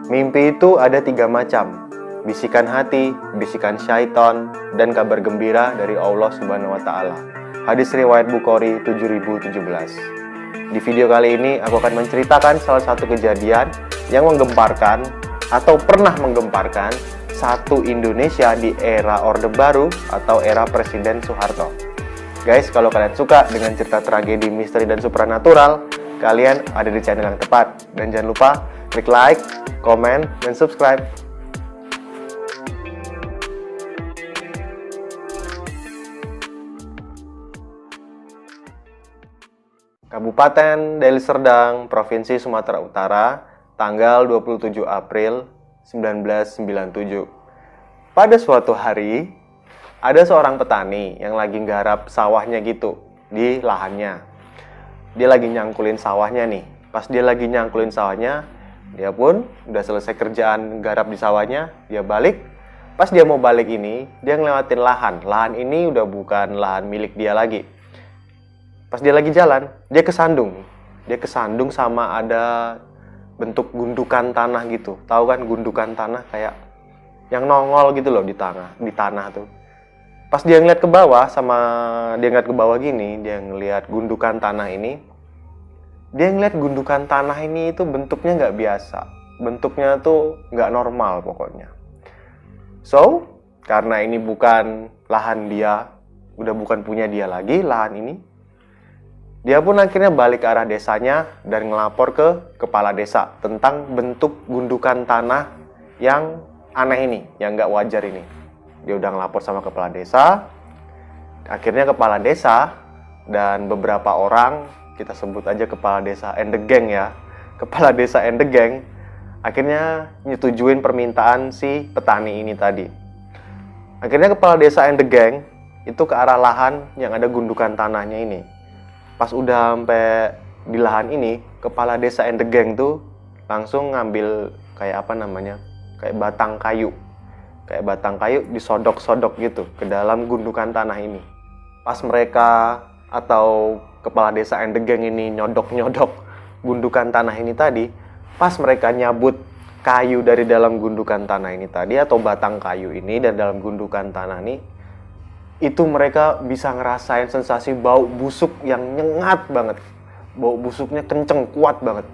Mimpi itu ada 3 macam. Bisikan hati, bisikan syaitan, dan kabar gembira dari Allah Subhanahu wa Ta'ala. Hadis riwayat Bukhari 7017. Di video kali ini aku akan menceritakan salah satu kejadian yang menggemparkan atau pernah menggemparkan satu Indonesia di era Orde Baru atau era Presiden Soeharto. Guys, kalau kalian suka dengan cerita tragedi, misteri, dan supranatural, kalian ada di channel yang tepat. Dan jangan lupa klik like, komen, dan subscribe. Kabupaten Deli Serdang, Provinsi Sumatera Utara, tanggal 27 April 1997. Pada suatu hari, ada seorang petani yang lagi nggarap sawahnya gitu, di lahannya. Dia lagi nyangkulin sawahnya nih. Pas dia lagi nyangkulin sawahnya, dia pun udah selesai kerjaan garap di sawahnya, dia balik. Pas dia mau balik ini, dia ngelewatin lahan. Lahan ini udah bukan lahan milik dia lagi. Pas dia lagi jalan, dia kesandung. Dia kesandung sama ada bentuk gundukan tanah gitu. Tahu kan gundukan tanah kayak yang nongol gitu loh di tanah tuh. Pas dia ngeliat ke bawah gini, dia ngeliat gundukan tanah ini. Dia ngeliat gundukan tanah ini itu bentuknya nggak biasa. Bentuknya tuh nggak normal pokoknya. So, karena ini bukan lahan dia, udah bukan punya dia lagi lahan ini, dia pun akhirnya balik ke arah desanya dan ngelapor ke kepala desa tentang bentuk gundukan tanah yang aneh ini, yang nggak wajar ini. Dia udah ngelapor sama kepala desa. Akhirnya kepala desa dan beberapa orang, kita sebut aja kepala desa and the gang ya, kepala desa and the gang, akhirnya nyetujuin permintaan si petani ini tadi. Akhirnya kepala desa and the gang itu ke arah lahan yang ada gundukan tanahnya ini. Pas udah sampai di lahan ini, kepala desa and the gang tuh langsung ngambil kayak batang kayu. Kayak batang kayu disodok-sodok gitu ke dalam gundukan tanah ini. Pas mereka atau kepala desa and the gang ini nyodok-nyodok gundukan tanah ini tadi, pas mereka nyabut kayu dari dalam gundukan tanah ini tadi atau batang kayu ini dari dalam gundukan tanah ini, itu mereka bisa ngerasain sensasi bau busuk yang nyengat banget. Bau busuknya kenceng, kuat banget.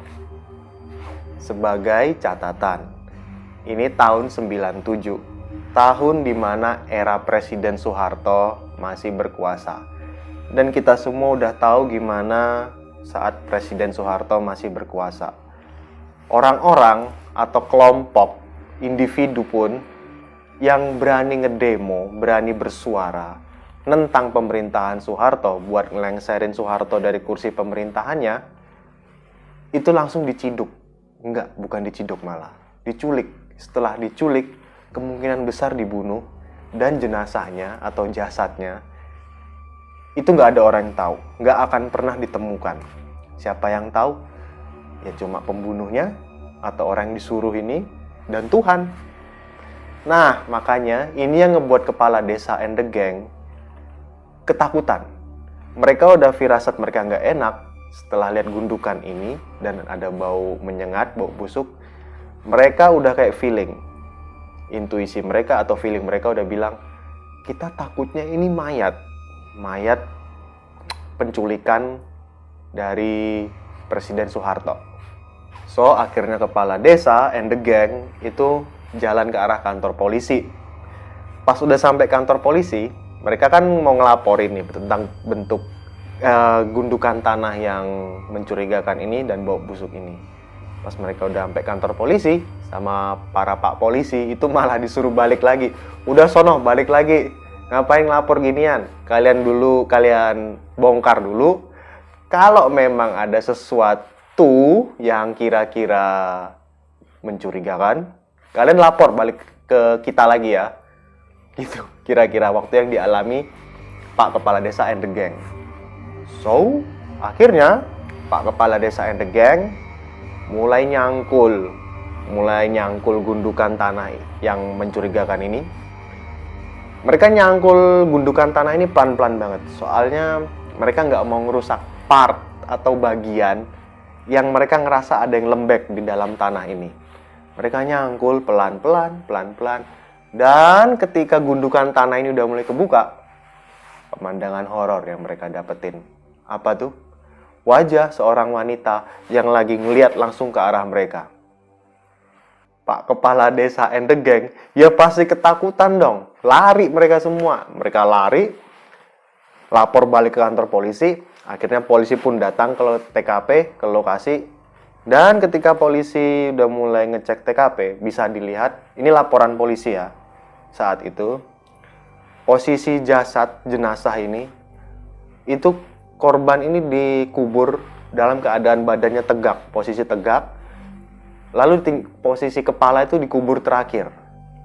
Sebagai catatan, ini tahun 97, tahun dimana era Presiden Soeharto masih berkuasa. Dan kita semua udah tahu gimana saat Presiden Soeharto masih berkuasa. Orang-orang atau kelompok, individu pun yang berani ngedemo, berani bersuara tentang pemerintahan Soeharto buat ngelengserin Soeharto dari kursi pemerintahannya, itu langsung diciduk. Enggak, bukan diciduk malah. Diculik. Setelah diculik, kemungkinan besar dibunuh dan jenazahnya atau jasadnya itu nggak ada orang yang tahu. Nggak akan pernah ditemukan. Siapa yang tahu? Ya cuma pembunuhnya atau orang yang disuruh ini dan Tuhan. Nah, makanya ini yang ngebuat kepala desa and the gang ketakutan. Mereka udah firasat mereka nggak enak setelah lihat gundukan ini dan ada bau menyengat, bau busuk. Mereka udah kayak feeling. Intuisi mereka atau feeling mereka udah bilang, kita takutnya ini mayat penculikan dari Presiden Soeharto. So, akhirnya kepala desa and the gang itu jalan ke arah kantor polisi. Pas udah sampai kantor polisi, mereka kan mau ngelaporin nih tentang bentuk gundukan tanah yang mencurigakan ini dan bau busuk ini. Pas mereka udah sampai kantor polisi, sama para pak polisi itu malah disuruh balik lagi. Udah sono, balik lagi. Ngapain ngelapor ginian? Kalian bongkar dulu. Kalau memang ada sesuatu yang kira-kira mencurigakan, kalian lapor balik ke kita lagi ya. Gitu, kira-kira waktu yang dialami Pak Kepala Desa and the Gang. So, akhirnya Pak Kepala Desa and the Gang mulai nyangkul gundukan tanah yang mencurigakan ini. Mereka nyangkul gundukan tanah ini pelan-pelan banget. Soalnya mereka nggak mau ngerusak part atau bagian yang mereka ngerasa ada yang lembek di dalam tanah ini. Mereka nyangkul pelan-pelan, pelan-pelan. Dan ketika gundukan tanah ini udah mulai kebuka, pemandangan horor yang mereka dapetin. Apa tuh? Wajah seorang wanita yang lagi ngeliat langsung ke arah mereka. Pak Kepala Desa and the Gang, ya pasti ketakutan dong. Lari mereka semua. Mereka lari, lapor balik ke kantor polisi. Akhirnya polisi pun datang ke TKP, ke lokasi. Dan ketika polisi udah mulai ngecek TKP, bisa dilihat, ini laporan polisi ya. Saat itu, posisi jasad jenazah ini, itu korban ini dikubur dalam keadaan badannya tegak, posisi tegak. Lalu posisi kepala itu dikubur terakhir.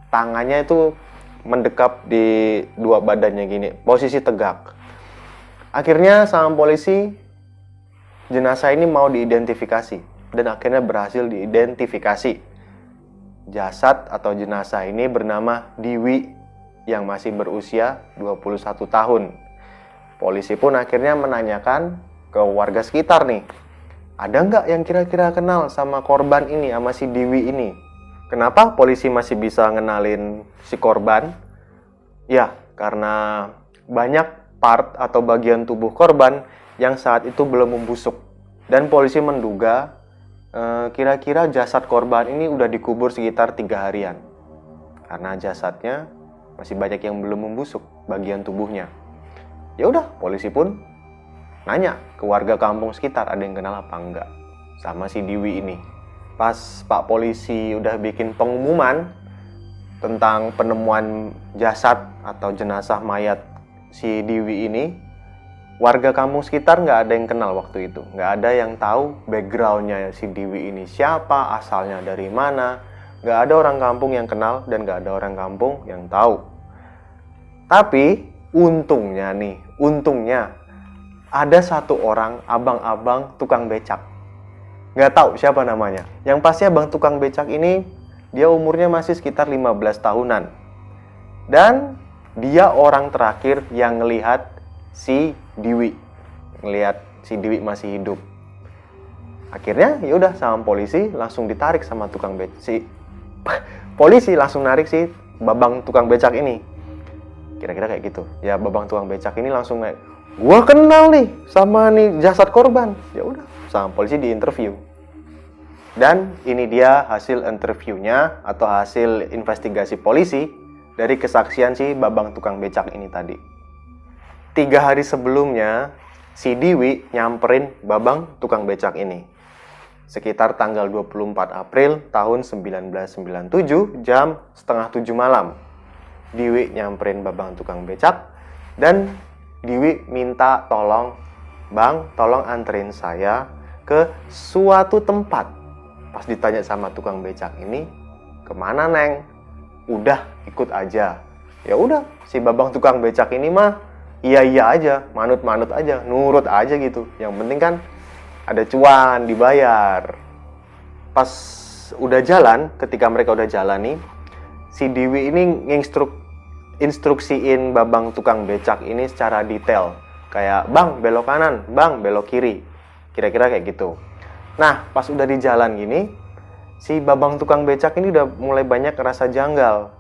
Tangannya itu mendekap di dua badannya gini, posisi tegak. Akhirnya sama polisi, jenazah ini mau diidentifikasi. Dan akhirnya berhasil diidentifikasi. Jasad atau jenazah ini bernama Diwi yang masih berusia 21 tahun. Polisi pun akhirnya menanyakan ke warga sekitar nih. Ada nggak yang kira-kira kenal sama korban ini, sama si Diwi ini? Kenapa polisi masih bisa ngenalin si korban? Ya, karena banyak part atau bagian tubuh korban yang saat itu belum membusuk. Dan polisi menduga kira-kira jasad korban ini udah dikubur sekitar 3 harian. Karena jasadnya masih banyak yang belum membusuk bagian tubuhnya. Ya udah, polisi pun nanya ke warga kampung sekitar ada yang kenal apa enggak sama si Diwi ini. Pas Pak Polisi udah bikin pengumuman tentang penemuan jasad atau jenazah mayat si Diwi ini, warga kampung sekitar nggak ada yang kenal waktu itu. Nggak ada yang tahu backgroundnya si Diwi ini siapa, asalnya dari mana. Nggak ada orang kampung yang kenal dan nggak ada orang kampung yang tahu. Tapi untungnya ada satu orang abang-abang tukang becak. Nggak tahu siapa namanya. Yang pasti abang tukang becak ini, dia umurnya masih sekitar 15 tahunan. Dan dia orang terakhir yang ngelihat si Diwi. Ngelihat si Diwi masih hidup. Akhirnya ya udah sama polisi langsung ditarik sama tukang becak. Polisi langsung narik si babang tukang becak ini. Kira-kira kayak gitu. Ya babang tukang becak ini langsung naik. Gua kenal nih sama nih jasad korban. Ya udah, sama polisi diinterview. Dan ini dia hasil interviewnya atau hasil investigasi polisi dari kesaksian si babang tukang becak ini tadi. 3 hari sebelumnya, si Diwi nyamperin babang tukang becak ini. Sekitar tanggal 24 April tahun 1997 jam setengah 7 malam. Diwi nyamperin babang tukang becak dan Diwi minta tolong, Bang, tolong anterin saya ke suatu tempat. Pas ditanya sama tukang becak ini, kemana Neng? Udah, ikut aja. Ya udah, si babang tukang becak ini mah iya aja, manut aja, nurut aja gitu. Yang penting kan ada cuan, dibayar. Pas udah jalan, ketika mereka udah jalan nih, si Diwi ini instruksiin babang tukang becak ini secara detail. Kayak, Bang, belok kanan, Bang, belok kiri. Kira-kira kayak gitu. Nah, pas udah di jalan gini, si babang tukang becak ini udah mulai banyak rasa janggal.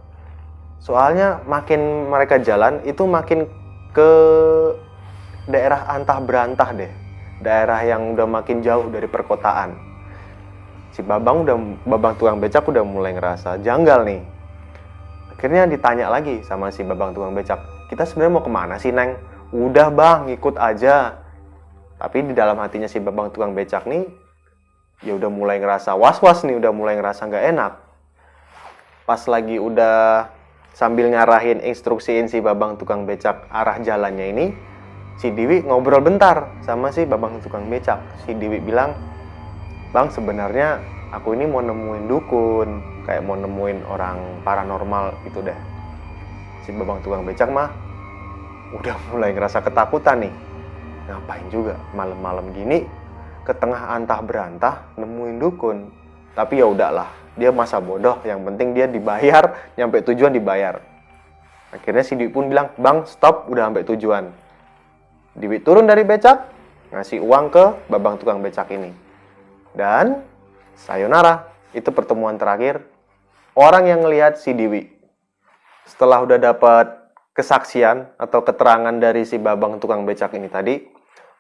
Soalnya makin mereka jalan, itu makin ke daerah antah berantah deh. Daerah yang udah makin jauh dari perkotaan. Si babang tukang becak udah mulai ngerasa janggal nih. Akhirnya ditanya lagi sama si babang tukang becak, kita sebenarnya mau kemana sih Neng? Udah Bang, ikut aja. Tapi di dalam hatinya si babang tukang becak nih, ya udah mulai ngerasa was-was nih, udah mulai ngerasa nggak enak. Pas lagi udah sambil ngarahin, instruksiin si babang tukang becak arah jalannya ini, si Diwi ngobrol bentar sama si babang tukang becak. Si Diwi bilang, Bang, sebenarnya aku ini mau nemuin dukun, kayak mau nemuin orang paranormal gitu deh. Si babang tukang becak mah udah mulai ngerasa ketakutan nih. Ngapain juga malam-malam gini ke tengah antah berantah nemuin dukun. Tapi ya udahlah, dia masa bodoh, yang penting dia dibayar, nyampe tujuan dibayar. Akhirnya si Diwi pun bilang, Bang, stop, udah sampai tujuan. Diwi turun dari becak, ngasih uang ke babang tukang becak ini. Dan sayonara, Itu pertemuan terakhir orang yang ngelihat si Dewi. Setelah udah dapat kesaksian atau keterangan dari si Babang tukang becak ini tadi,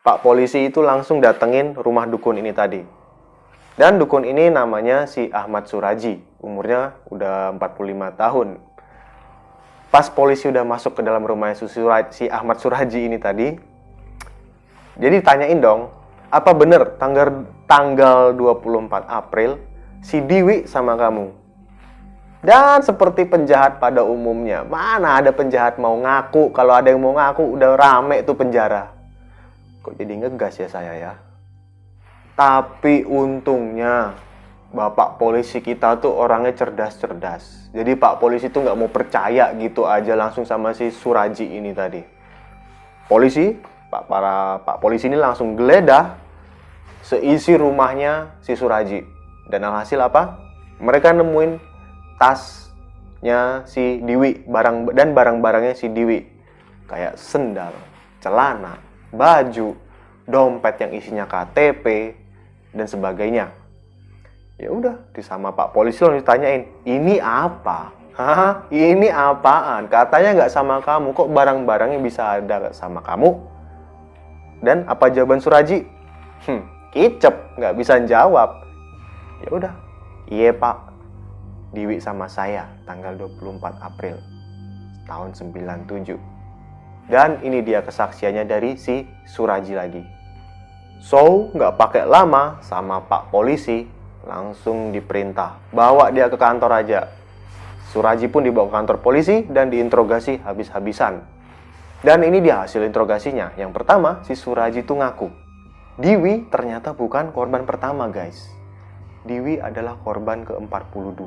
Pak polisi itu langsung datengin rumah dukun ini tadi. Dan dukun ini namanya si Ahmad Suraji, umurnya udah 45 tahun. Pas polisi udah masuk ke dalam rumah si Ahmad Suraji ini tadi, jadi tanyain dong, apa bener tanggal 24 April si Dewi sama kamu? Dan seperti penjahat pada umumnya, mana ada penjahat mau ngaku? Kalau ada yang mau ngaku, udah rame tuh penjara. Kok jadi ngegas ya saya ya? Tapi untungnya, Bapak polisi kita tuh orangnya cerdas-cerdas. Jadi Pak polisi tuh nggak mau percaya gitu aja langsung sama si Suraji ini tadi. Polisi, Pak polisi ini langsung geledah seisi rumahnya si Suraji. Dan alhasil apa? Mereka nemuin tasnya si Dewi, barang-barangnya si Dewi. Kayak sendal, celana, baju, dompet yang isinya KTP, dan sebagainya. Ya udah, sama Pak polisi langsung ditanyain, ini apa? Hah? Ini apaan? Katanya nggak sama kamu, kok barang-barangnya bisa ada sama kamu? Dan apa jawaban Suraji? Kicep, nggak bisa jawab. Ya udah, iya Pak, Dewi sama saya tanggal 24 April tahun 97. Dan ini dia kesaksiannya dari si Suraji lagi. So, nggak pakai lama sama Pak polisi, langsung diperintah bawa dia ke kantor aja. Suraji pun dibawa ke kantor polisi dan diinterogasi habis-habisan. Dan ini dia hasil interogasinya. Yang pertama, si Suraji itu ngaku, Dewi ternyata bukan korban pertama guys. Dewi adalah korban ke-42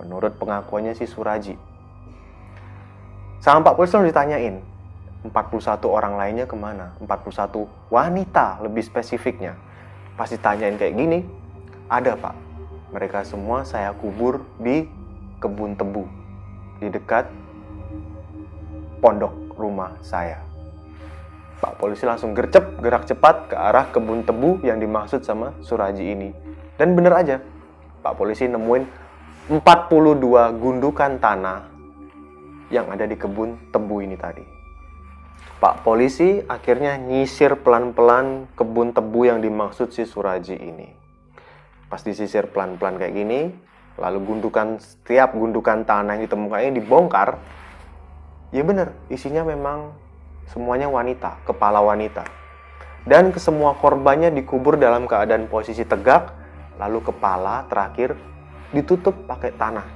menurut pengakuannya si Suraji. Sama Pak polisi langsung ditanyain, 41 orang lainnya kemana? 41 wanita lebih spesifiknya. Pas ditanyain kayak gini, ada Pak, mereka semua saya kubur di kebun tebu di dekat pondok rumah saya. Pak polisi langsung gerak cepat ke arah kebun tebu yang dimaksud sama Suraji ini. Dan bener aja, Pak polisi nemuin 42 gundukan tanah yang ada di kebun tebu ini tadi. Pak polisi akhirnya nyisir pelan-pelan kebun tebu yang dimaksud si Suraji ini. Pas disisir pelan-pelan kayak gini, lalu setiap gundukan tanah yang ditemukan ini dibongkar. Ya bener, isinya memang semuanya wanita, kepala wanita. Dan kesemua korbannya dikubur dalam keadaan posisi tegak, lalu kepala terakhir ditutup pakai tanah,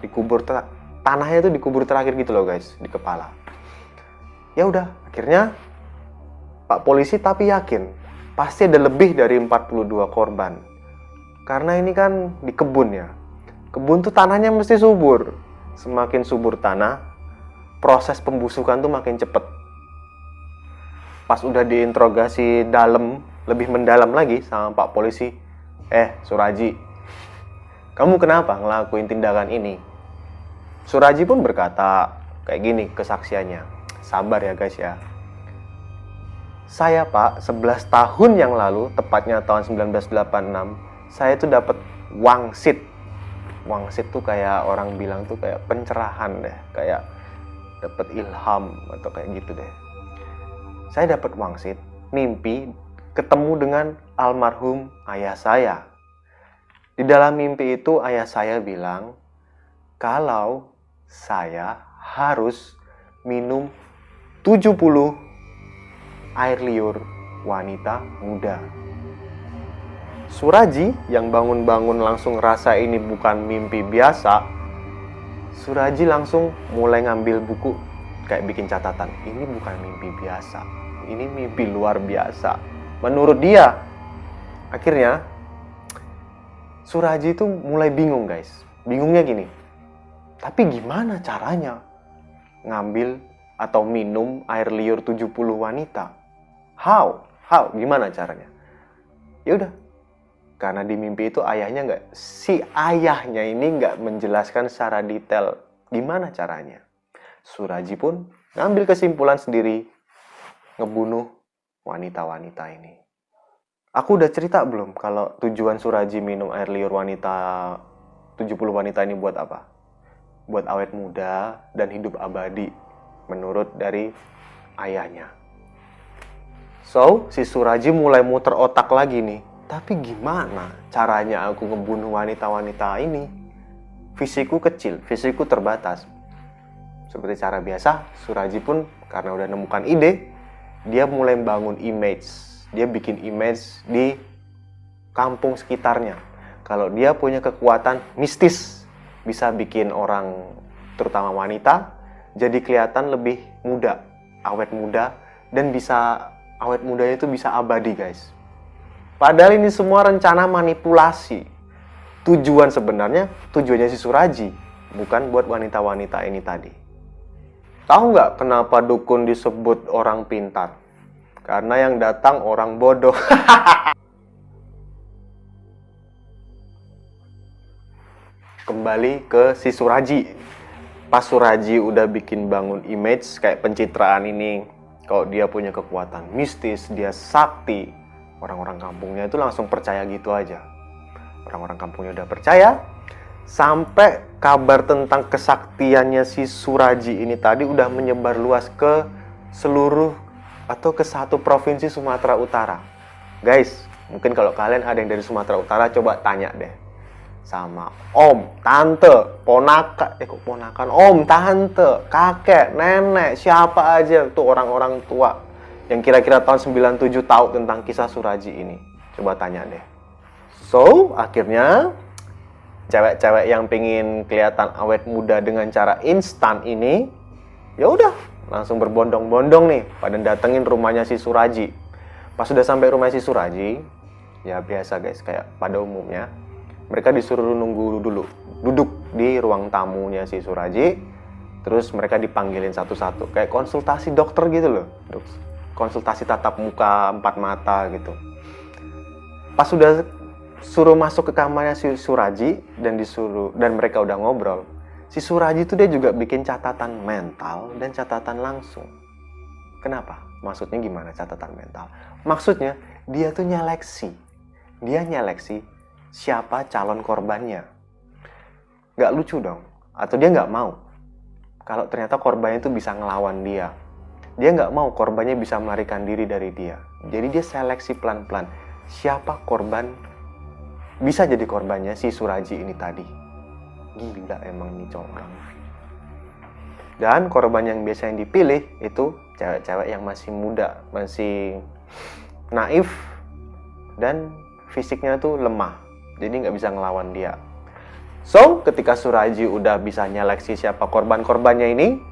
tanahnya itu dikubur terakhir gitu loh guys, di kepala. Ya udah, akhirnya Pak polisi tapi yakin pasti ada lebih dari 42 korban. Karena ini kan di kebun ya. Kebun tuh tanahnya mesti subur. Semakin subur tanah, proses pembusukan tuh makin cepet. Pas udah diinterogasi lebih mendalam lagi sama Pak polisi, Suraji, kamu kenapa ngelakuin tindakan ini? Suraji pun berkata kayak gini kesaksiannya. Sabar ya guys ya. Saya Pak, 11 tahun yang lalu, tepatnya tahun 1986, saya tuh dapat wangsit. Wangsit tuh kayak orang bilang tuh kayak pencerahan deh, kayak dapat ilham atau kayak gitu deh. Saya dapat wangsit, mimpi ketemu dengan almarhum ayah saya. Di dalam mimpi itu ayah saya bilang kalau saya harus minum 70 air liur wanita muda. Suraji yang bangun-bangun langsung rasa ini bukan mimpi biasa. Suraji langsung mulai ngambil buku, kayak bikin catatan. Ini bukan mimpi biasa, ini mimpi luar biasa. Menurut dia, akhirnya Suraji itu mulai bingung guys. Bingungnya gini, tapi gimana caranya ngambil atau minum air liur 70 wanita? How? Gimana caranya? Ya udah, karena di mimpi itu si ayahnya ini nggak menjelaskan secara detail gimana caranya. Suraji pun ngambil kesimpulan sendiri, ngebunuh wanita-wanita ini. Aku udah cerita belum kalau tujuan Suraji minum air liur wanita 70 wanita ini buat apa? Buat awet muda dan hidup abadi, menurut dari ayahnya. So, si Suraji mulai muter otak lagi nih. Tapi gimana caranya aku ngebunuh wanita-wanita ini? Fisikku kecil, fisikku terbatas. Seperti cara biasa, Suraji pun karena udah nemukan ide, dia mulai bangun image. Dia bikin image di kampung sekitarnya. Kalau dia punya kekuatan mistis, bisa bikin orang, terutama wanita, jadi kelihatan lebih muda, awet muda, dan bisa awet mudanya itu bisa abadi, guys. Padahal ini semua rencana manipulasi. Tujuannya si Suraji, bukan buat wanita-wanita ini tadi. Tahu nggak kenapa dukun disebut orang pintar? Karena yang datang orang bodoh. Kembali ke si Suraji. Pas Suraji udah bikin bangun image kayak pencitraan ini, kalau dia punya kekuatan mistis, dia sakti, orang-orang kampungnya itu langsung percaya gitu aja. Orang-orang kampungnya udah percaya, sampai kabar tentang kesaktiannya si Suraji ini tadi udah menyebar luas ke seluruh atau ke satu provinsi Sumatera Utara. Guys, mungkin kalau kalian ada yang dari Sumatera Utara, coba tanya deh sama om, tante, ponakan, om, tante, kakek, nenek, siapa aja tuh orang-orang tua yang kira-kira tahun 97 tahu tentang kisah Suraji ini. Coba tanya deh. So, akhirnya cewek-cewek yang pengen kelihatan awet muda dengan cara instan ini, ya udah langsung berbondong-bondong nih pada datengin rumahnya si Suraji. Pas sudah sampai rumah si Suraji, ya biasa guys, kayak pada umumnya mereka disuruh nunggu dulu, duduk di ruang tamunya si Suraji. Terus mereka dipanggilin satu-satu, kayak konsultasi dokter gitu loh, konsultasi tatap muka 4 mata gitu. Pas sudah suruh masuk ke kamarnya si Suraji dan mereka udah ngobrol, si Suraji itu dia juga bikin catatan mental dan catatan langsung. Kenapa? Maksudnya gimana catatan mental? Maksudnya dia tuh nyeleksi siapa calon korbannya. Gak lucu dong? Atau dia gak mau kalau ternyata korbannya itu bisa ngelawan dia. Dia gak mau korbannya bisa melarikan diri dari dia. Jadi dia seleksi pelan-pelan siapa korban bisa jadi korbannya si Suraji ini tadi. Gila emang nih orang. Dan korban yang biasa yang dipilih itu cewek-cewek yang masih muda, masih naif, dan fisiknya tuh lemah. Jadi nggak bisa ngelawan dia. So, ketika Suraji udah bisa nyeleksi siapa korban-korbannya ini,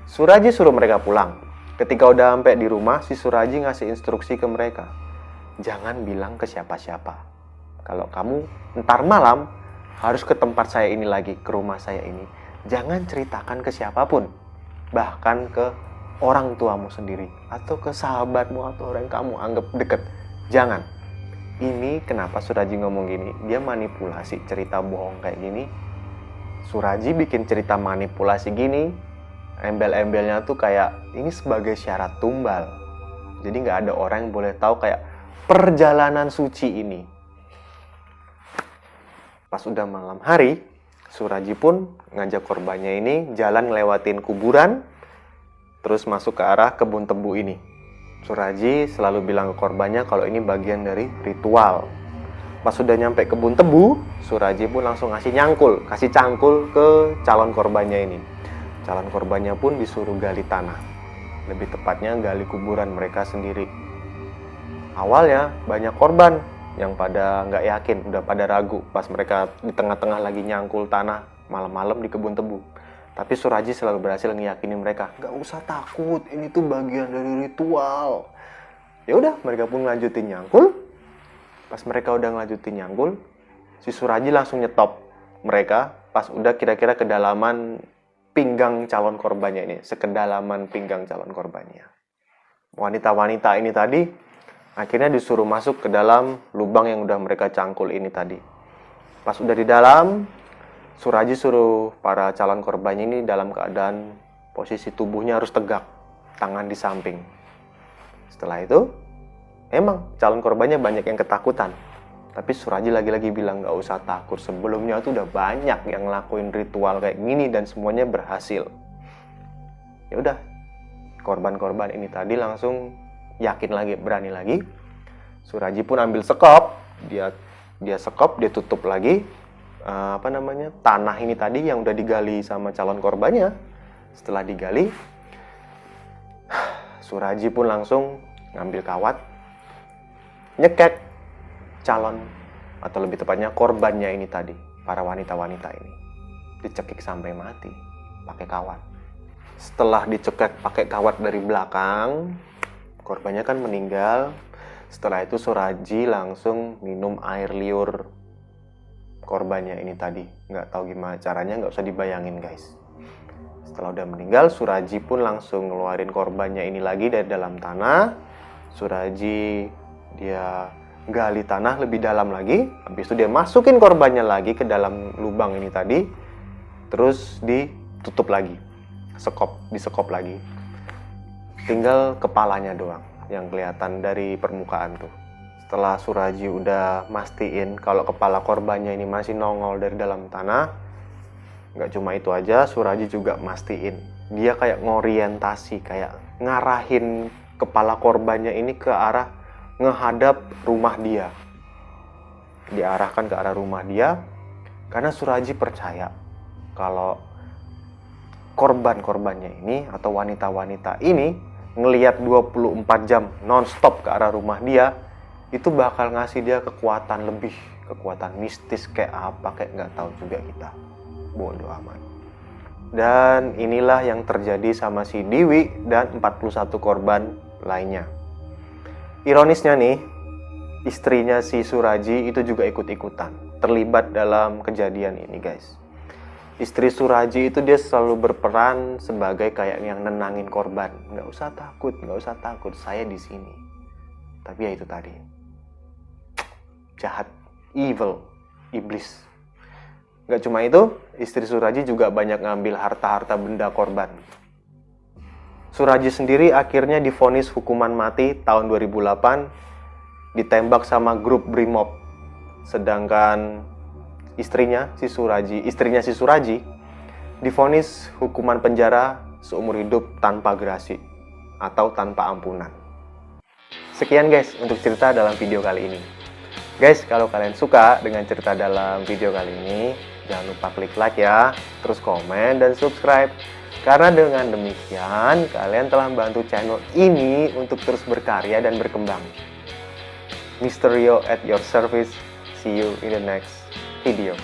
Suraji suruh mereka pulang. Ketika udah sampai di rumah, si Suraji ngasih instruksi ke mereka. Jangan bilang ke siapa-siapa. Kalau kamu ntar malam harus ke tempat saya ini lagi, ke rumah saya ini. Jangan ceritakan ke siapapun. Bahkan ke orang tuamu sendiri. Atau ke sahabatmu atau orang yang kamu anggap dekat. Jangan. Ini kenapa Suraji ngomong gini? Dia manipulasi cerita bohong kayak gini. Suraji bikin cerita manipulasi gini, embel-embelnya tuh kayak ini sebagai syarat tumbal. Jadi nggak ada orang yang boleh tahu kayak perjalanan suci ini. Pas udah malam hari, Suraji pun ngajak korbannya ini jalan ngelewatin kuburan, terus masuk ke arah kebun tebu ini. Suraji selalu bilang ke korbannya kalau ini bagian dari ritual. Pas sudah nyampe kebun tebu, Suraji pun langsung kasih cangkul ke calon korbannya ini. Calon korbannya pun disuruh gali tanah. Lebih tepatnya gali kuburan mereka sendiri. Awalnya banyak korban yang pada nggak yakin, udah pada ragu pas mereka di tengah-tengah lagi nyangkul tanah malam-malam di kebun tebu. Tapi Suraji selalu berhasil ngeyakinin mereka, gak usah takut, ini tuh bagian dari ritual. Ya udah, mereka pun ngelanjutin nyangkul. Pas mereka udah ngelanjutin nyangkul, si Suraji langsung nyetop mereka pas udah kira-kira kedalaman pinggang calon korbannya ini, sekedalaman pinggang calon korbannya. Wanita-wanita ini tadi akhirnya disuruh masuk ke dalam lubang yang udah mereka cangkul ini tadi. Pas udah di dalam, Suraji suruh para calon korbannya ini dalam keadaan posisi tubuhnya harus tegak, tangan di samping. Setelah itu, emang calon korbannya banyak yang ketakutan. Tapi Suraji lagi-lagi bilang nggak usah takut. Sebelumnya tuh udah banyak yang ngelakuin ritual kayak gini dan semuanya berhasil. Ya udah, korban-korban ini tadi langsung yakin lagi, berani lagi. Suraji pun ambil sekop, dia sekop, dia tutup lagi tanah ini tadi yang udah digali sama calon korbannya. Setelah digali, Suraji pun langsung ngambil kawat, nyekek calon, atau lebih tepatnya korbannya ini tadi, para wanita-wanita ini, dicekik sampai mati pakai kawat. Setelah dicekik pakai kawat dari belakang, korbannya kan meninggal. Setelah itu Suraji langsung minum air liur korbannya ini tadi. Nggak tahu gimana caranya, nggak usah dibayangin guys. Setelah udah meninggal, Suraji pun langsung ngeluarin korbannya ini lagi dari dalam tanah. Suraji dia gali tanah lebih dalam lagi. Habis itu dia masukin korbannya lagi ke dalam lubang ini tadi. Terus ditutup lagi. Disekop lagi. Tinggal kepalanya doang yang kelihatan dari permukaan tuh. Setelah Suraji udah mastiin kalau kepala korbannya ini masih nongol dari dalam tanah, nggak cuma itu aja, Suraji juga mastiin dia kayak ngorientasi, kayak ngarahin kepala korbannya ini ke arah ngehadap rumah dia. Diarahkan ke arah rumah dia karena Suraji percaya kalau korban-korbannya ini atau wanita-wanita ini ngelihat 24 jam non-stop ke arah rumah dia, itu bakal ngasih dia kekuatan lebih, kekuatan mistis kayak apa, kayak nggak tahu juga kita. Bodoh amat. Dan inilah yang terjadi sama si Dewi dan 41 korban lainnya. Ironisnya nih, istrinya si Suraji itu juga ikut-ikutan terlibat dalam kejadian ini guys. Istri Suraji itu dia selalu berperan sebagai kayak yang nenangin korban. Nggak usah takut, saya di sini. Tapi ya itu tadi, jahat, evil, iblis. Nggak cuma itu, istri Suraji juga banyak ngambil harta-harta benda korban. Suraji sendiri akhirnya divonis hukuman mati tahun 2008, ditembak sama grup Brimob. Sedangkan istrinya si Suraji divonis hukuman penjara seumur hidup tanpa gerasi atau tanpa ampunan. Sekian guys untuk cerita dalam video kali ini. Guys, kalau kalian suka dengan cerita dalam video kali ini, jangan lupa klik like ya, terus komen dan subscribe. Karena dengan demikian, kalian telah membantu channel ini untuk terus berkarya dan berkembang. Misterio at your service. See you in the next video.